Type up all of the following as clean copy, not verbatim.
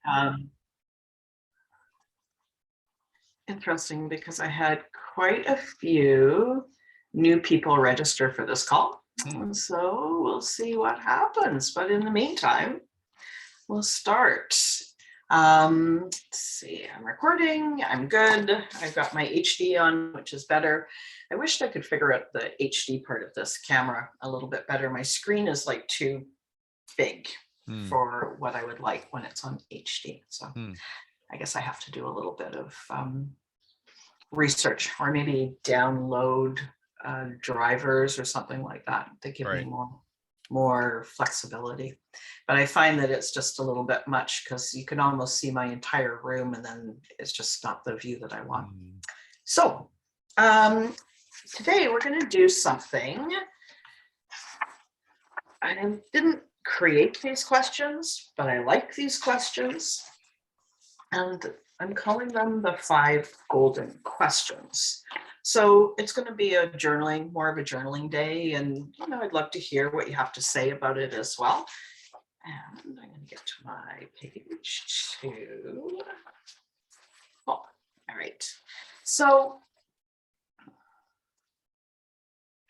Um, Interesting, because I had quite a few new people register for this call. And so we'll see what happens. But in the meantime, we'll start. Let's see, I'm recording, I'm good. I've got my HD on, which is better. I wished I could figure out the HD part of this camera a little bit better. My screen is like too big for what I would like when it's on HD. So I guess I have to do a little bit of research, or maybe download drivers or something like that to give me more flexibility. But I find that it's just a little bit much because you can almost see my entire room, and then it's just not the view that I want. So today we're going to do something. I didn't create these questions, but I like these questions. And I'm calling them the 5 golden questions. So it's going to be more of a journaling day. And, I'd love to hear what you have to say about it as well. And I'm going to get to my page 2. Oh, all right. So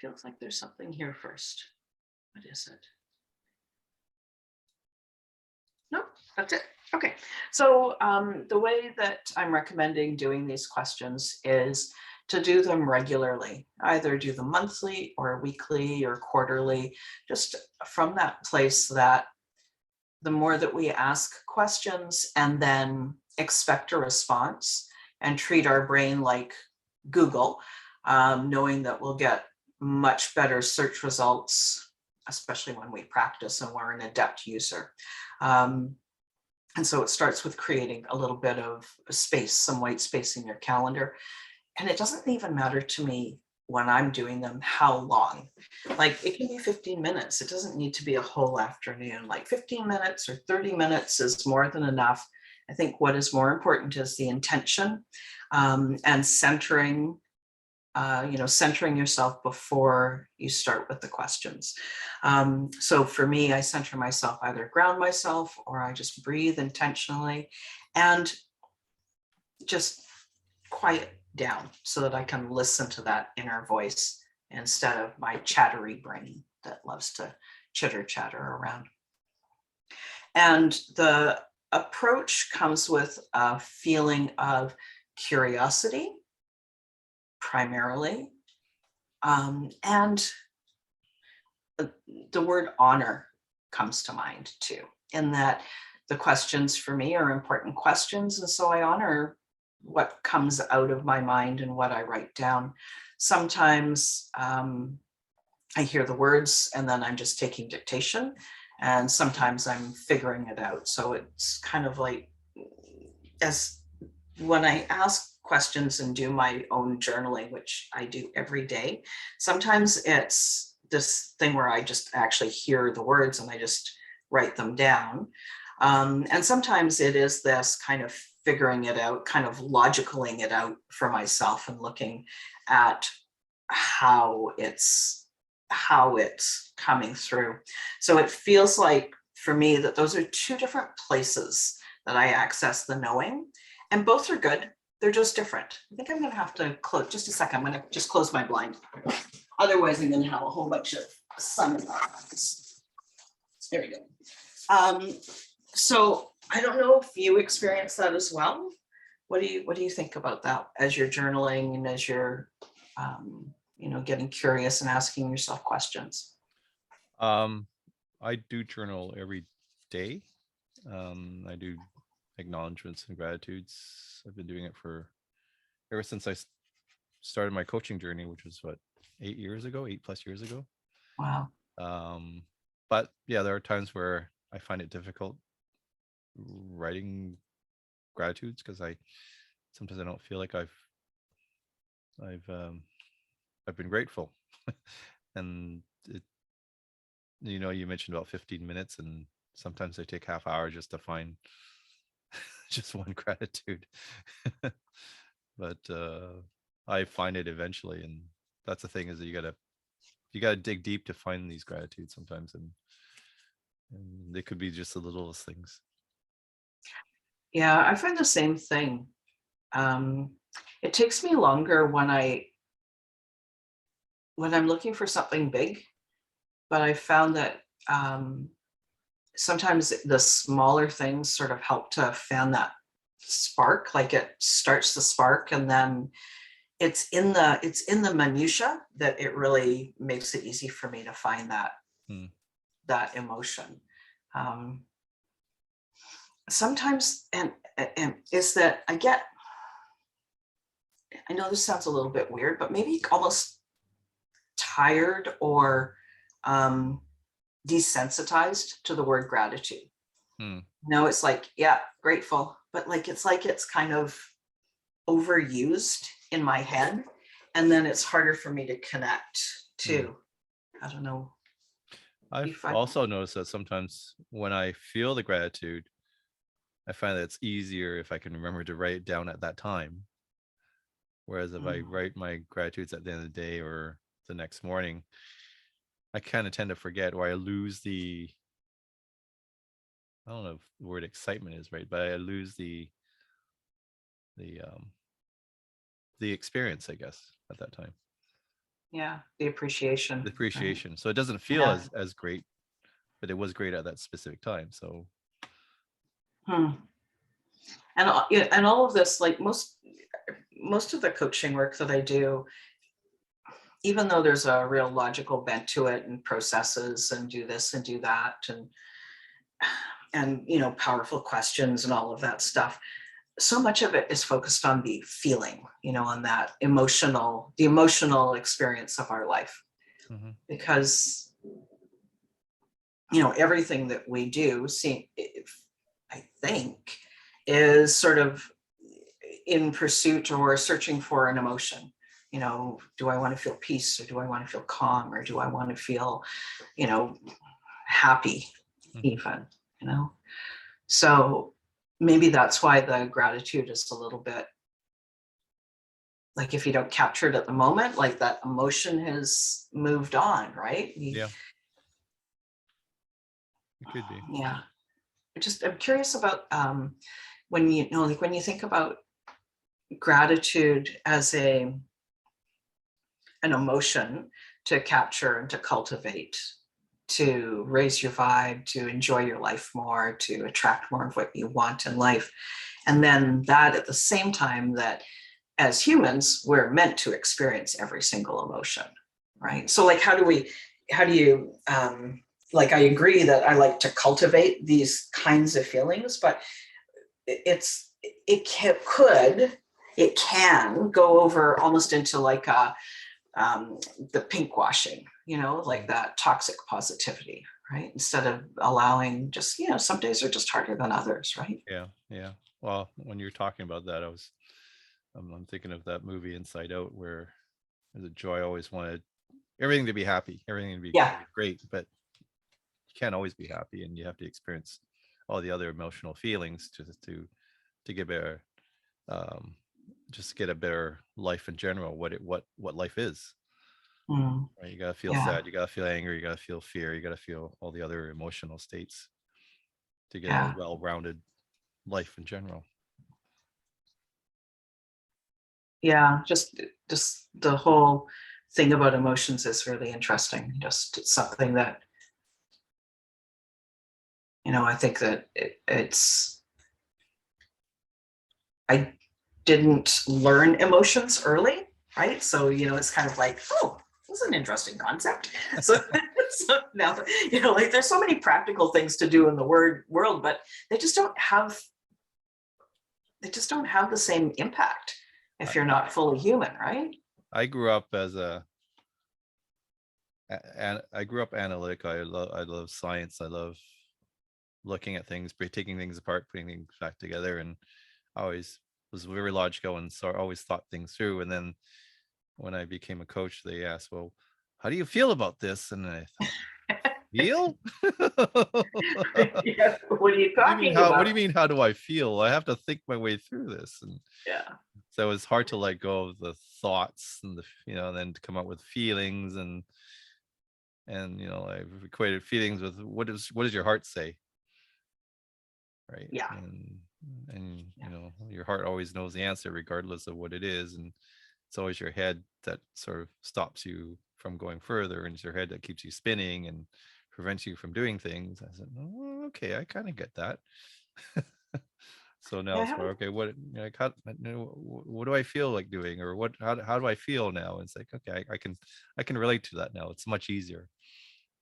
feels like there's something here first. What is it? Nope, that's it. Okay, so the way that I'm recommending doing these questions is to do them regularly, either do them monthly or weekly or quarterly, just from that place that the more that we ask questions and then expect a response and treat our brain like Google, knowing that we'll get much better search results, especially when we practice and we're an adept user. And so it starts with creating a little bit of space, some white space in your calendar. And it doesn't even matter to me when I'm doing them how long. Like, it can be 15 minutes. It doesn't need to be a whole afternoon. Like 15 minutes or 30 minutes is more than enough. I think what is more important is the intention and centering yourself before you start with the questions. So for me, I center myself, either ground myself, or I just breathe intentionally and just quiet down so that I can listen to that inner voice instead of my chattery brain that loves to chitter chatter around. And the approach comes with a feeling of curiosity, primarily, and the word honor comes to mind too, in that the questions for me are important questions, and so I honor what comes out of my mind and what I write down. Sometimes I hear the words and then I'm just taking dictation, and sometimes I'm figuring it out. So it's kind of like, as when I ask questions and do my own journaling, which I do every day, sometimes it's this thing where I just actually hear the words and I just write them down. And sometimes it is this kind of figuring it out, kind of logicaling it out for myself and looking at how it's coming through. So it feels like for me that those are 2 different places that I access the knowing, and both are good. They're just different. I think I'm going to have to close just a second. I'm going to just close my blind. Otherwise, I'm going to have a whole bunch of sun in my eyes. There we go. So I don't know if you experience that as well. What do you think about that as you're journaling and as you're getting curious and asking yourself questions? I do journal every day. I do acknowledgements and gratitudes. I've been doing it ever since I started my coaching journey, which was 8 plus years ago. Wow. But yeah, there are times where I find it difficult writing gratitudes because sometimes I don't feel like I've been grateful. And you mentioned about 15 minutes, and sometimes I take half hour just to find just one gratitude. But I find it eventually, and that's the thing, is that you gotta dig deep to find these gratitudes sometimes, and they could be just the littlest things. Yeah, I find the same thing. It takes me longer when I'm looking for something big, but I found that sometimes the smaller things sort of help to fan that spark, like it starts the spark, and then it's in the minutia that it really makes it easy for me to find that Hmm. that emotion. Um, sometimes and is that I know this sounds a little bit weird, but maybe almost tired or um, desensitized to the word gratitude. Hmm. No, it's like, yeah, grateful, but like it's kind of overused in my head. And then it's harder for me to connect Hmm. to. I don't know. You I've find also noticed that sometimes when I feel the gratitude, I find that it's easier if I can remember to write it down at that time. Whereas if I Mm, write my gratitudes at the end of the day or the next morning, I kind of tend to forget, or I lose the, I don't know if the word excitement is right, but I lose the the experience, I guess, at that time, yeah, the appreciation. the Right. appreciation. So it doesn't feel Yeah. as great, but it was great at that specific time. So Hmm. Yeah, and all of this, like most of the coaching work that I do, even though there's a real logical bent to it and processes and do this and do that and powerful questions and all of that stuff, so much of it is focused on the feeling, on that the emotional experience of our life. mhm. Because everything that we do I think is sort of in pursuit or searching for an emotion. Do I want to feel peace, or do I want to feel calm, or do I want to feel you know happy, Mhm. even. So maybe that's why the gratitude is a little bit like, if you don't capture it at the moment, like that emotion has moved on, right? Yeah, it could be. Yeah. I'm curious about when like when you think about gratitude as an emotion to capture and to cultivate, to raise your vibe, to enjoy your life more, to attract more of what you want in life. And then that at the same time that as humans, we're meant to experience every single emotion, right? So like, how do you, like, I agree that I like to cultivate these kinds of feelings, but it can go over almost into like the pink washing, like Mm. that toxic positivity, right? Instead of allowing just, some days are just harder than others, right? Yeah, yeah. Well, when you're talking about that, I'm thinking of that movie Inside Out, where the Joy always wanted everything to be happy, everything to be Yeah. great, but you can't always be happy, and you have to experience all the other emotional feelings to get better, um, just get a better life in general. What life is, Mm, right? You gotta feel yeah. sad, you gotta feel anger, you gotta feel fear, you gotta feel all the other emotional states to get a Yeah. well-rounded life in general. Yeah. Just the whole thing about emotions is really interesting. Just it's something that, I think that I didn't learn emotions early, right? So, it's kind of like, oh, this is an interesting concept. So, so now, like there's so many practical things to do in the world, but they just don't have the same impact if I, you're not fully human, right? I grew up as and I grew up analytic. I love science. I love looking at things, taking things apart, putting things back together, and I always was very logical, and so I always thought things through. And then when I became a coach, they asked, "Well, how do you feel about this?" And I thought, "Feel? Yeah, what are you What do you mean? talking How? What do about? you mean? How do I feel? I have to think my way through this." And Yeah. so it's hard to let go of the thoughts and and then to come up with feelings and I've equated feelings with what does your heart say, right? Yeah. And and Yeah. your heart always knows the answer regardless of what it is, and it's always your head that sort of stops you from going further, and it's your head that keeps you spinning and prevents you from doing things. I said, oh, okay, I kind of get that. So now Yeah, I it's more haven't. okay. What do I feel like doing, or how do I feel now? And it's like, okay, I can relate to that now. It's much easier.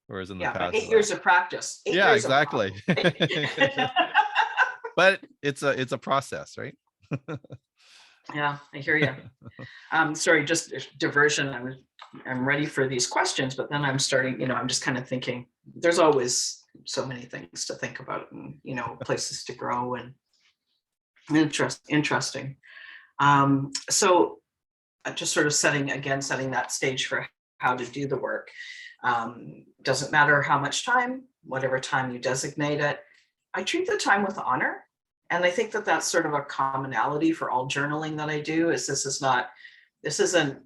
Whereas in the Yeah, but past, it's 8 years like, of practice, eight yeah, years of exactly. practice. But it's a process, right? Yeah, I hear you. Sorry, just diversion. I'm ready for these questions, but then I'm starting, I'm just kind of thinking there's always so many things to think about and, places to grow and interesting. So just sort of setting that stage for how to do the work. Doesn't matter how much time, whatever time you designate it. I treat the time with honor. And I think that that's sort of a commonality for all journaling that I do is this isn't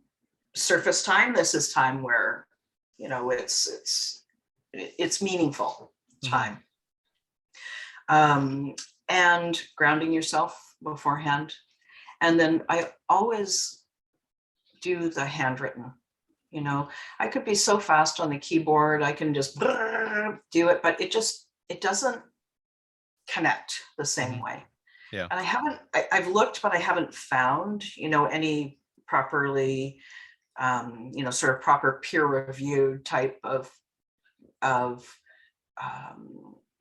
surface time. This is time where, it's meaningful Mhm. time. And grounding yourself beforehand. And then I always do the handwritten. I could be so fast on the keyboard, I can just do it, but it doesn't connect the same Mhm. way. Yeah. And I've looked, but I haven't found, any properly, sort of proper peer reviewed type of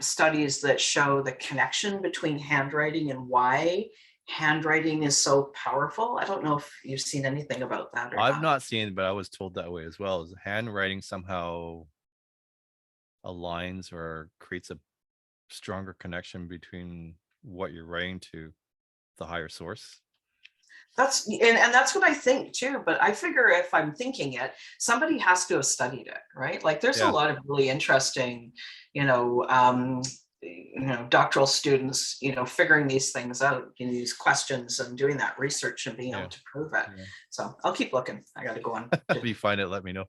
studies that show the connection between handwriting and why handwriting is so powerful. I don't know if you've seen anything about that or I've not. not seen it, but I was told that way as well. Is handwriting somehow aligns or creates a stronger connection between what you're writing to the higher source? And that's what I think too, but I figure if I'm thinking it, somebody has to have studied it, right? Like there's a Yeah. lot of really interesting, doctoral students, figuring these things out, these questions and doing that research and being able Yeah. to prove it. Yeah. So I'll keep looking. I got to go on. If you find it, let me know.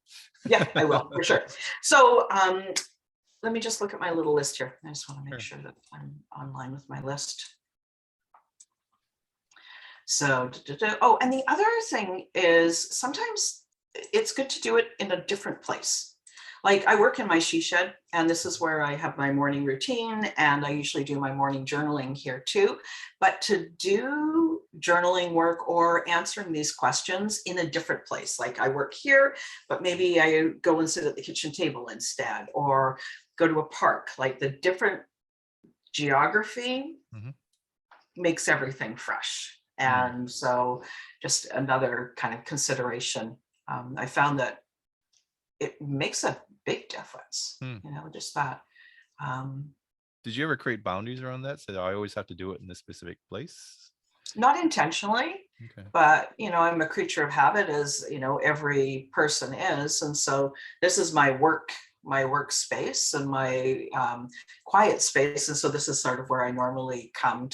Yeah, I will for sure. So let me just look at my little list here. I just want to make Sure. sure that I'm online with my list. So, oh, and the other thing is sometimes it's good to do it in a different place. Like I work in my she shed, and this is where I have my morning routine, and I usually do my morning journaling here too. But to do journaling work or answering these questions in a different place, like I work here, but maybe I go and sit at the kitchen table instead, or go to a park, like the different geography Mhm. makes everything fresh. Mm. And so just another kind of consideration. I found that it makes a big difference, Hmm. just that. Um, Did you ever create boundaries around that? So I always have to do it in this specific place? Not intentionally, Okay. but I'm a creature of habit, as every person is. And so this is my workspace and my quiet space. And so this is sort of where I normally come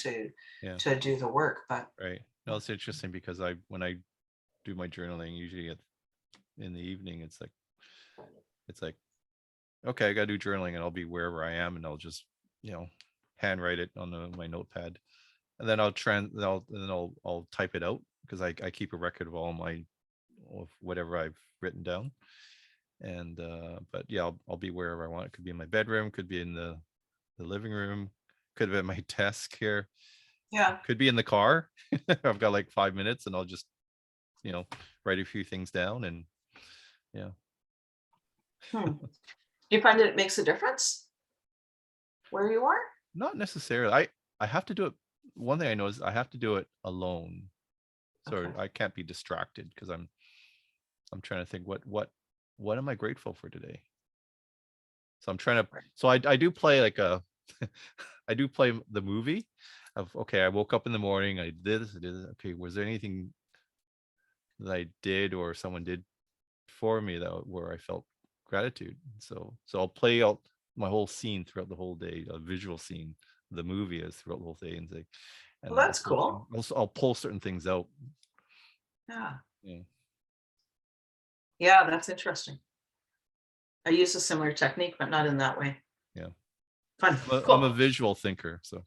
Yeah. to do the work. But Right. No, it's interesting because when I do my journaling, usually in the evening, it's like, okay, I gotta do journaling, and I'll be wherever I am, and I'll just, you know, handwrite it on my notepad, and then I'll type it out because I keep a record of of whatever I've written down. And but yeah, I'll be wherever I want. It could be in my bedroom, could be in the living room, could be at my desk here, yeah. could be in the car. I've got like 5 minutes, and I'll just, you know, write a few things down, and yeah. Hmm. Do you find that it makes a difference where you are? Not necessarily. I have to do it. One thing I know is I have to do it alone, so Okay. I can't be distracted because I'm trying to think what am I grateful for today. So I'm trying to. Right. So I do play like a, I do play the movie of, okay, I woke up in the morning, I did this, I did this. Okay, was there anything that I did or someone did for me that where I felt gratitude? So I'll play out my whole scene throughout the whole day, a visual scene, the movie is throughout the whole day, and say, Well, and that's cool. I'll pull certain things out. Yeah. Yeah. Yeah, that's interesting. I use a similar technique, but not in that way. Yeah. Fun. I'm a Cool. visual thinker, so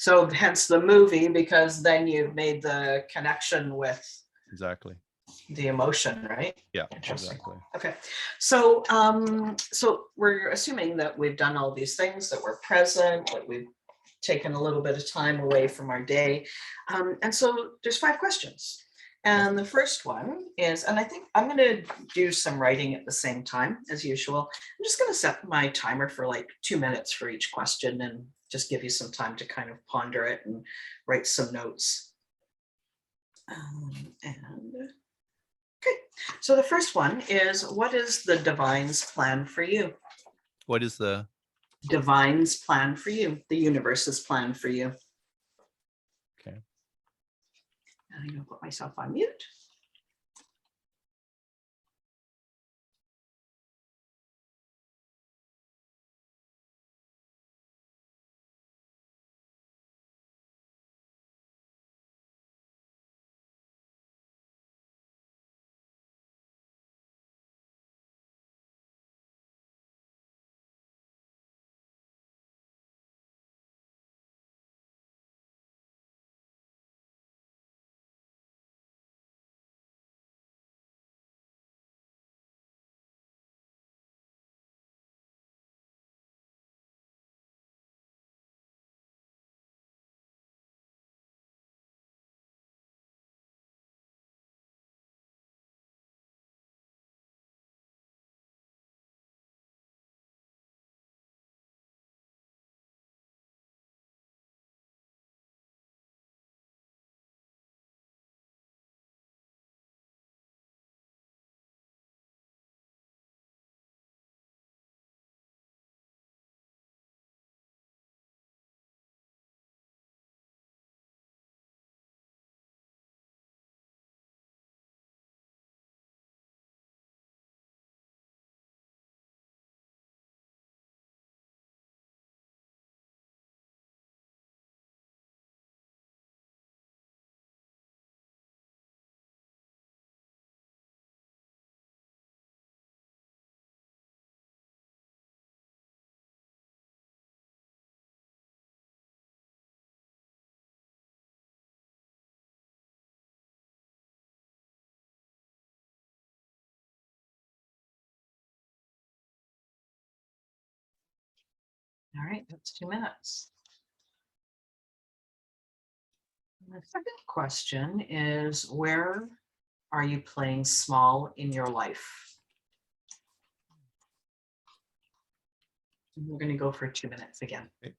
So hence the movie, because then you've made the connection with Exactly. the emotion, right? Yeah, Interesting. exactly. Okay, so so we're assuming that we've done all these things, that we're present, that we've taken a little bit of time away from our day. And so there's 5 questions. And the first one is, and I think I'm going to do some writing at the same time as usual. I'm just going to set my timer for like 2 minutes for each question and just give you some time to kind of ponder it and write some notes. And okay, so the first one is, what is the divine's plan for you? What is the Divine's plan for you, the universe's plan for you. okay? And I'm going to put myself on mute. All right, that's 2 minutes. The second question is, where are you playing small in your life? And we're going to go for 2 minutes again. Okay.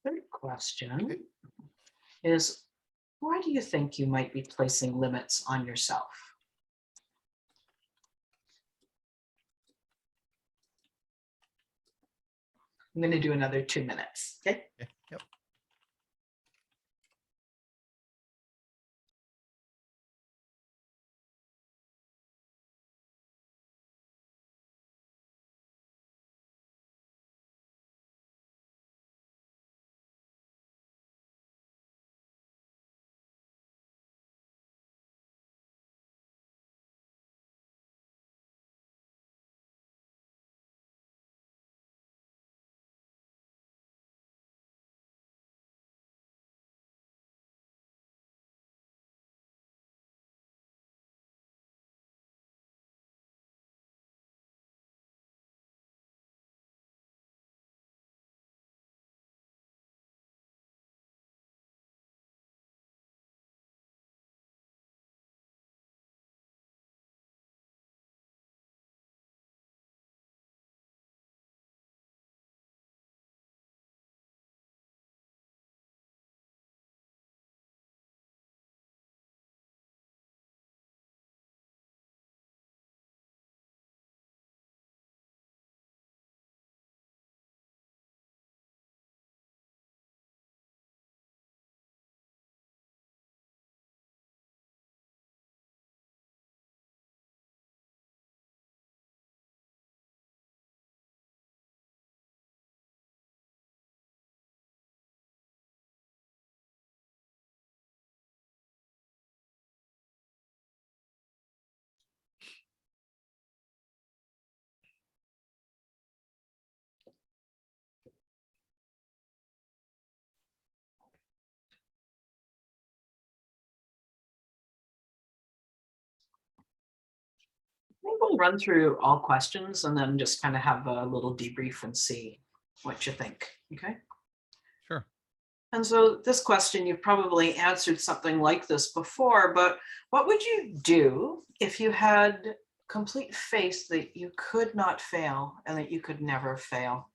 Third question Okay. is, why do you think you might be placing limits on yourself? I'm going to do another 2 minutes. Okay. Yeah. Yep. I think we'll run through all questions and then just kind of have a little debrief and see what you think. Okay. Sure. And so this question, you've probably answered something like this before, but what would you do if you had complete faith that you could not fail and that you could never fail?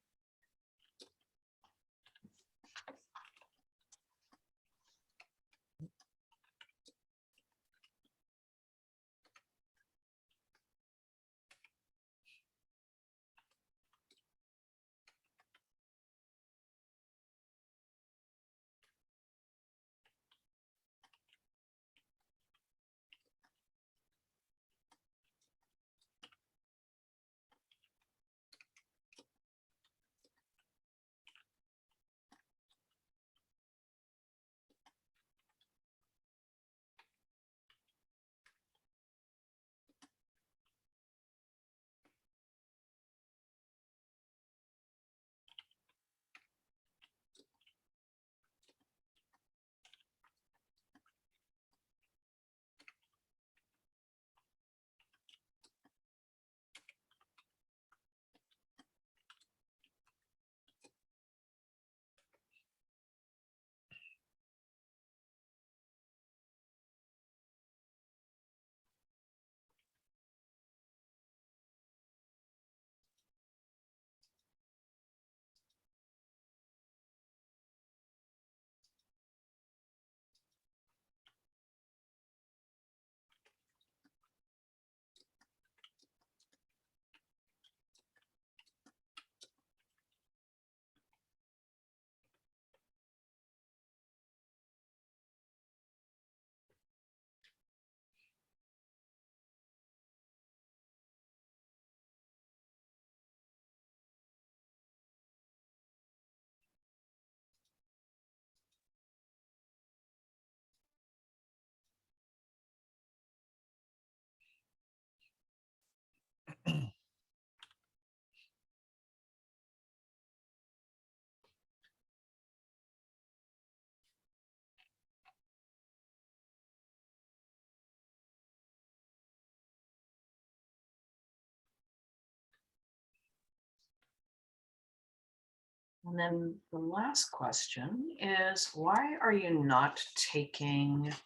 And then the last question is, why are you not taking, it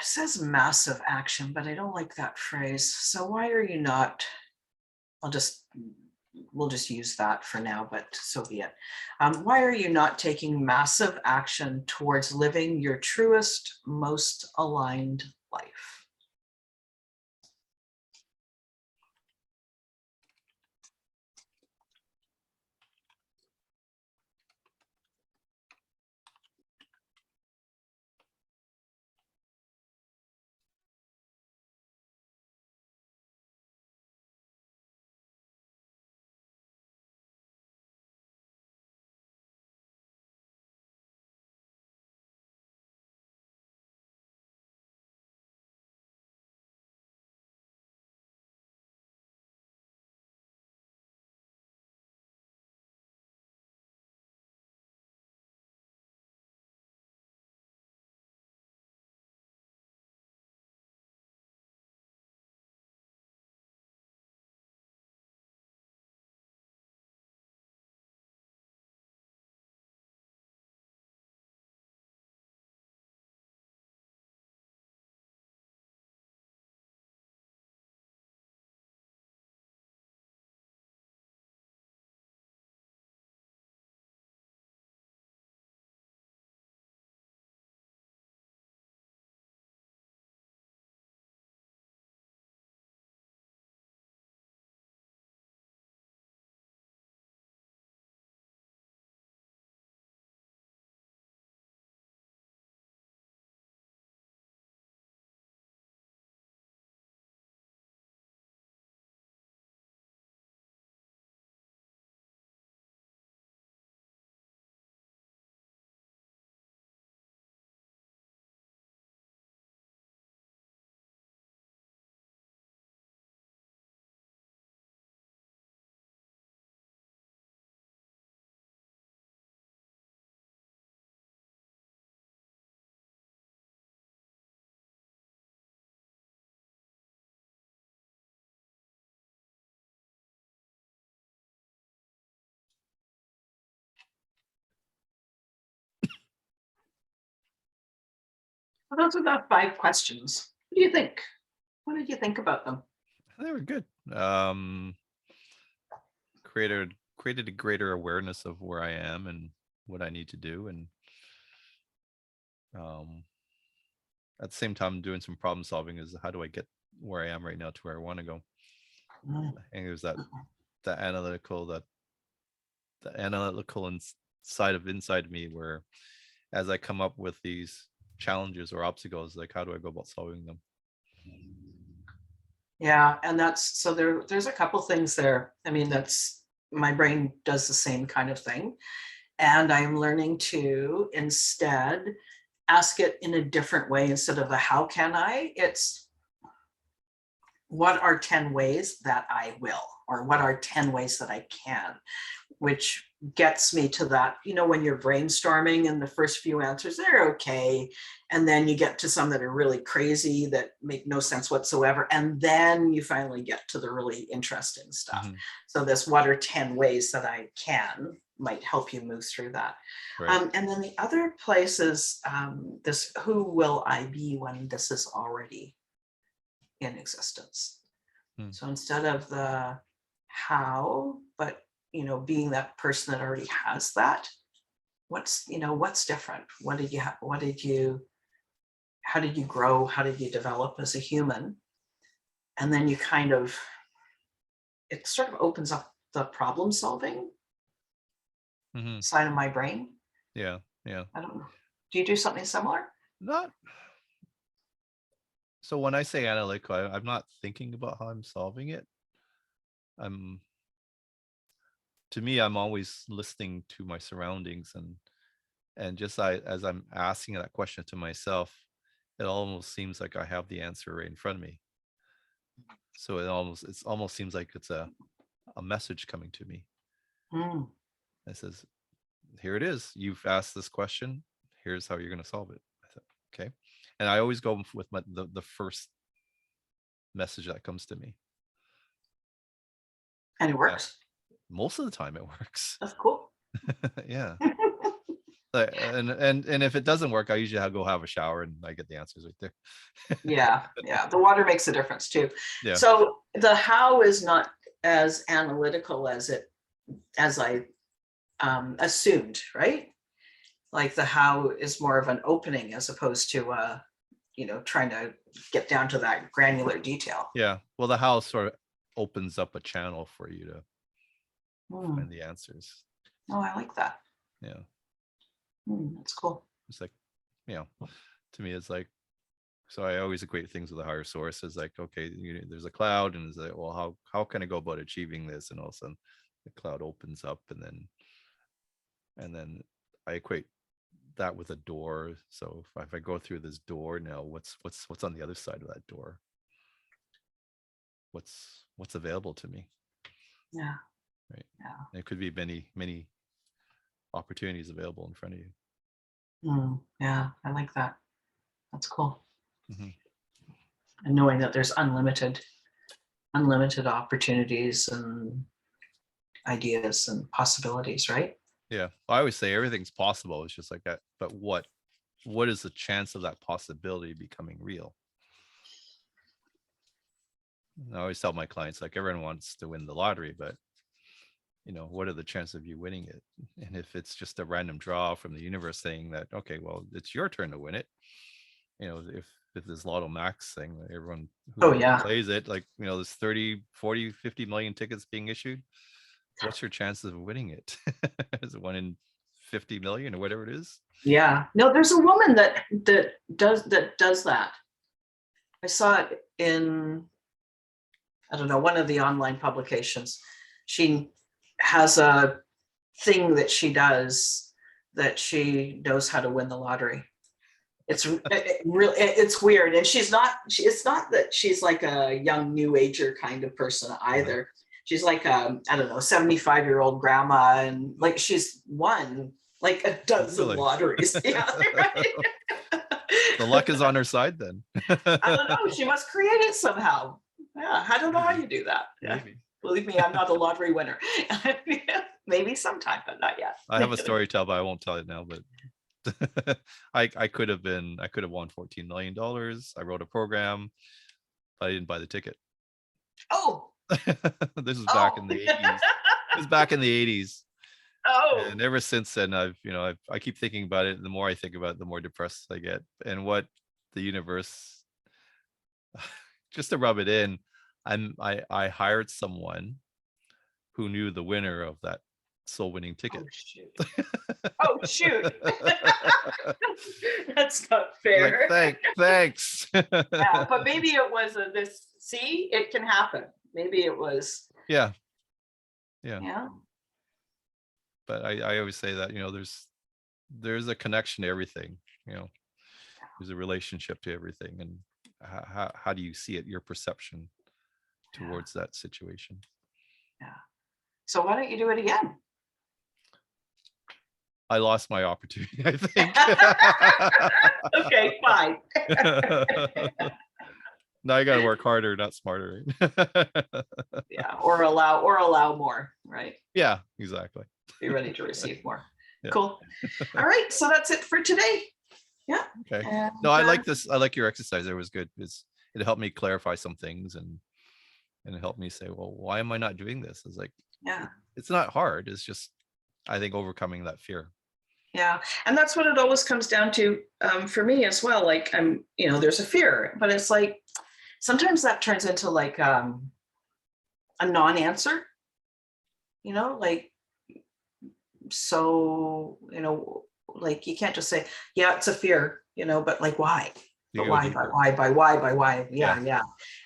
says massive action, but I don't like that phrase. So why are you not, I'll just we'll just use that for now, but so be it. Why are you not taking massive action towards living your truest, most aligned life? Well, those are the 5 questions. What do you think? What did you think about them? They were good. Created a greater awareness of where I am and what I need to do, and at the same time doing some problem solving. Is how do I get where I am right now to where I want to go? And there's that the analytical inside of me, where as I come up with these challenges or obstacles, like how do I go about solving them? Yeah, and that's so there's a couple things there. I mean, that's my brain does the same kind of thing. And I'm learning to instead ask it in a different way. Instead of the how can I, it's what are 10 ways that I will, or what are 10 ways that I can, which gets me to that, when you're brainstorming and the first few answers, they're okay. And then you get to some that are really crazy that make no sense whatsoever. And then you finally get to the really interesting stuff. Mhm. So this what are 10 ways that I can might help you move through that. Right. And then the other place is this, who will I be when this is already in existence? Hmm. So instead of the how, but being that person that already has that, what's different? What did you how did you grow? How did you develop as a human? And then you it sort of opens up the problem solving Mhm. side of my brain. Yeah. Yeah. I don't know. Do you do something similar? Not so when I say analytical, I'm not thinking about how I'm solving it. I'm To me, I'm always listening to my surroundings, and just as I'm asking that question to myself, it almost seems like I have the answer right in front of me. So it almost seems like it's a message coming to me. Mm. It says, here it is. You've asked this question. Here's how you're going to solve it. I thought, okay. And I always go with the first message that comes to me. And it Yeah. works. Most of the time it works. That's cool. Yeah. And if it doesn't work, I usually go have a shower and I get the answers right there. Yeah. The water makes a difference too. Yeah. So the how is not as analytical as I assumed, right? Like the how is more of an opening as opposed to trying to get down to that granular detail. Yeah. Well, the how sort of opens up a channel for you to Hmm. find the answers. Oh, I like that. Yeah. That's cool. It's like, to me, it's like, so I always equate things with a higher source. It's like, okay, there's a cloud, and it's like, well, how can I go about achieving this? And all of a sudden the cloud opens up, and then I equate that with a door. So if I go through this door now, what's on the other side of that door? What's available to me? Yeah. Right. Yeah. There could be many opportunities available in front of you. Yeah, I like that. That's cool. Mhm. And knowing that there's unlimited opportunities and ideas and possibilities, right? Yeah, I always say everything's possible. It's just like that. But what is the chance of that possibility becoming real? I always tell my clients, like, everyone wants to win the lottery, but what are the chances of you winning it? And if it's just a random draw from the universe saying that, okay, well, it's your turn to win it. If this Lotto Max thing, that everyone who plays it, like, there's 30, 40, 50 million tickets being issued. What's your chances of winning it? Is it 1 in 50 million or whatever it is? Yeah. No, there's a woman that does that. I saw it in, I don't know, one of the online publications. She has a thing that she does that she knows how to win the lottery. It's really, it's weird. And it's not that she's like a young new ager kind of person either. She's like I don't know, 75-year-old grandma, and like she's won like a dozen lotteries. Yeah, right? The luck is on her side then. I don't know. She must create it somehow. Yeah, I don't know how you do that. Yeah. Maybe. Believe me, I'm not a lottery winner. Maybe sometime, but not yet. I have a story to tell, but I won't tell it now. But I could have won $14 million. I wrote a program, but I didn't buy the ticket. Oh. This is back in the 80s. It was back in the 80s. Oh. And ever since then, I keep thinking about it. And the more I think about it, the more depressed I get. And what the universe, just to rub it in, I hired someone who knew the winner of that soul winning ticket. Oh shoot. That's not fair. Like, thanks. Yeah, but maybe it was it can happen. Maybe it was. Yeah. But I always say that, there's a connection to everything. There's a relationship to everything. And how do you see it, your perception towards that situation? Yeah. So why don't you do it again? I lost my opportunity, I think. Okay, fine. Now you got to work harder, not smarter. Yeah, or allow more, right? Yeah, exactly. Be ready to receive more. Yeah. Cool. All right, so that's it for today. Yeah. Okay. No, I like this. I like your exercise. It was good. It helped me clarify some things, and it helped me say, well, why am I not doing this? It's like, yeah, it's not hard. It's just, I think, overcoming that fear. Yeah, and that's what it always comes down to for me as well. Like there's a fear, but it's like sometimes that turns into like a non-answer. Like, so like you can't just say, yeah, it's a fear, but like why? But why? Yeah.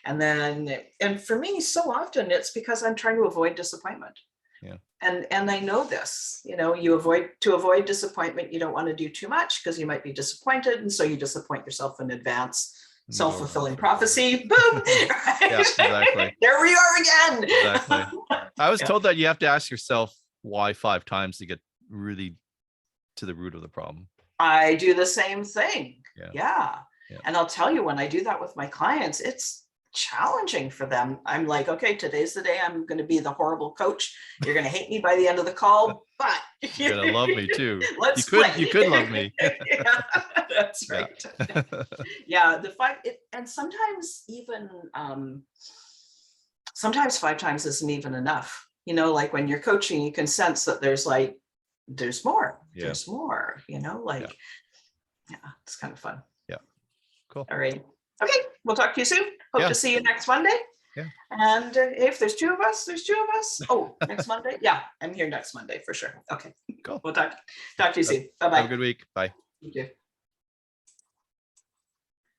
And for me, so often it's because I'm trying to avoid disappointment. Yeah. And I know this, you avoid disappointment. You don't want to do too much because you might be disappointed. And so you disappoint yourself in advance. Self-fulfilling prophecy. Boom. Yeah, exactly. There we are again. Exactly. I was told that you have to ask yourself why 5 times to get really to the root of the problem. I do the same thing. Yeah. And I'll tell you, when I do that with my clients, it's challenging for them. I'm like, okay, today's the day I'm going to be the horrible coach. You're going to hate me by the end of the call, but you're going to love me too. You could love me. Yeah, that's right. Yeah, and sometimes even sometimes 5 times isn't even enough. You know, like when you're coaching, you can sense that there's more, Yeah. there's more, you know, like, yeah, it's kind of fun. Yeah. Cool. All right. Okay. We'll talk to you soon. Hope Yeah. to see you next Monday. Yeah. And if there's 2 of us, there's 2 of us. Oh, next Monday. Yeah, I'm here next Monday for sure. Okay. Cool. We'll talk to you soon. Have a Bye-bye. good week. Bye. You too.